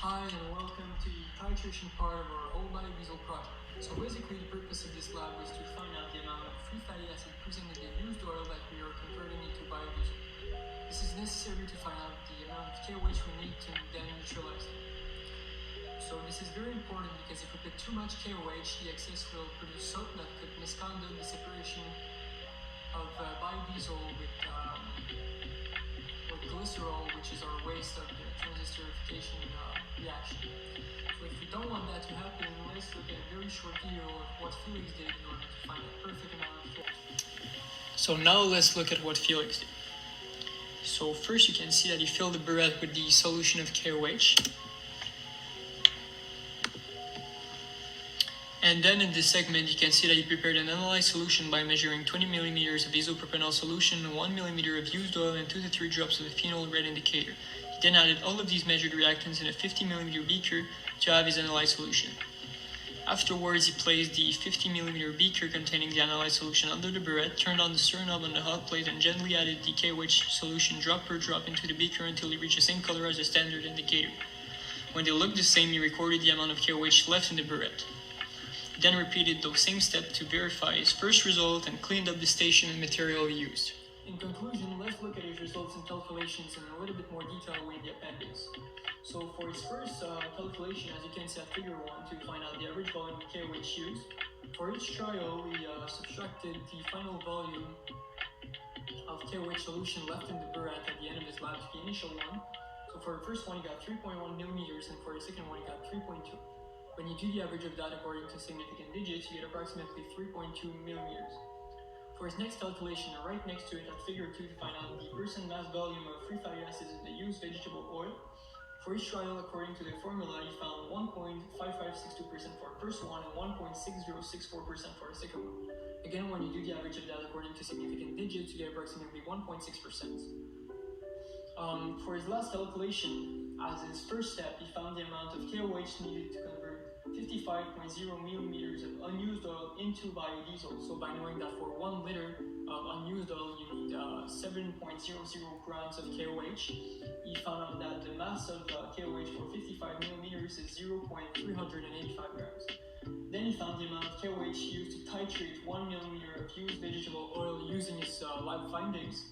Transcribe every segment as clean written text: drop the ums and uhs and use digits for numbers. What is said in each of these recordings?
Hi and welcome to the titration part of our whole biodiesel project. So basically the purpose of this lab is to find out the amount of free fatty acid present in the used oil that we are converting into biodiesel. This is necessary to find out the amount of KOH we need to then neutralize it. So this is very important because if we put too much KOH, the excess will produce soap that could misconduct the separation of biodiesel with glycerol, which is our waste of the transesterification reaction. So if we don't want that to happen, let's look at a very short video of what Felix did in order to find the perfect amount of KOH. So now let's look at what Felix did. So first you can see that he filled the burette with the solution of KOH. And then in this segment, you can see that he prepared an analyzed solution by measuring 20 milliliters of isopropanol solution, 1 millimeter of used oil, and 2 to 3 drops of the phenol red indicator. He then added all of these measured reactants in a 50 millimeter beaker to have his analyzed solution. Afterwards, he placed the 50 millimeter beaker containing the analyzed solution under the burette, turned on the stir knob on the hot plate, and gently added the KOH solution drop per drop into the beaker until it reached the same color as the standard indicator. When they looked the same, he recorded the amount of KOH left in the burette. He then repeated those same steps to verify his first result and cleaned up the station and material he used. In conclusion, let's look at his results and calculations in a little bit more detail in the appendix. So for his first calculation, as you can see at figure 1, to find out the average volume of KOH used, for each trial we subtracted the final volume of KOH solution left in the burette at the end of his lab to the initial one. So for the first one he got 3.1 millimeters and for the second one he got 3.2. When you do the average of that according to significant digits, you get approximately 3.2 millimeters. For his next calculation, right next to it at figure 2 to find out the percent mass volume of free fatty acids in the used vegetable oil, for each trial according to the formula, he found 1.5562% for the first one and 1.6064% for the second one. Again, when you do the average of that according to significant digits, you get approximately 1.6%. For his last calculation, as his first step, he found the amount of KOH needed to convert 55.0 millimeters of unused oil into biodiesel. So by knowing that for 1 liter of unused oil you need 7.00 grams of KOH, he found out that the mass of KOH for 55 millimeters is 0.385 grams. Then he found the amount of KOH used to titrate 1 millimeter of used vegetable oil using his lab findings.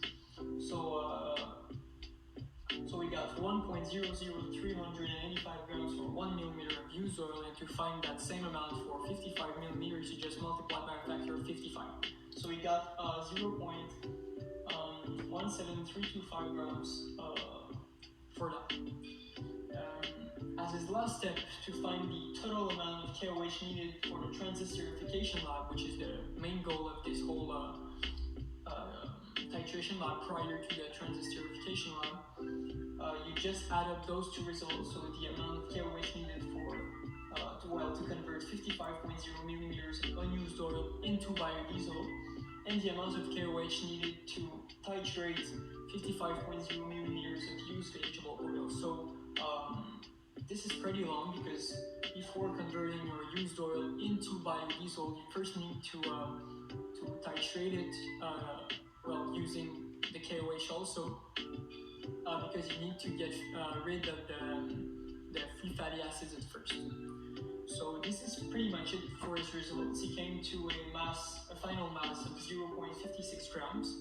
So we got 1.00385 grams for 1 millimeter of used oil, and to find that same amount for 55 millimeters, you just multiply by a factor of 55. So we got 0.17325 grams for that. As his last step, to find the total amount of KOH needed for the transesterification lab, which is the main goal of this whole titration lab prior to the transesterification lab, you just add up those two results, so the amount of KOH needed to convert 55.0 millimeters of unused oil into biodiesel, and the amount of KOH needed to titrate 55.0 millimeters of used vegetable oil. So this is pretty long because before converting your used oil into biodiesel, you first need to titrate it using the KOH also, because you need to get rid of the free fatty acids at first. So this is pretty much it for his results. He came to a final mass of 0.56 grams.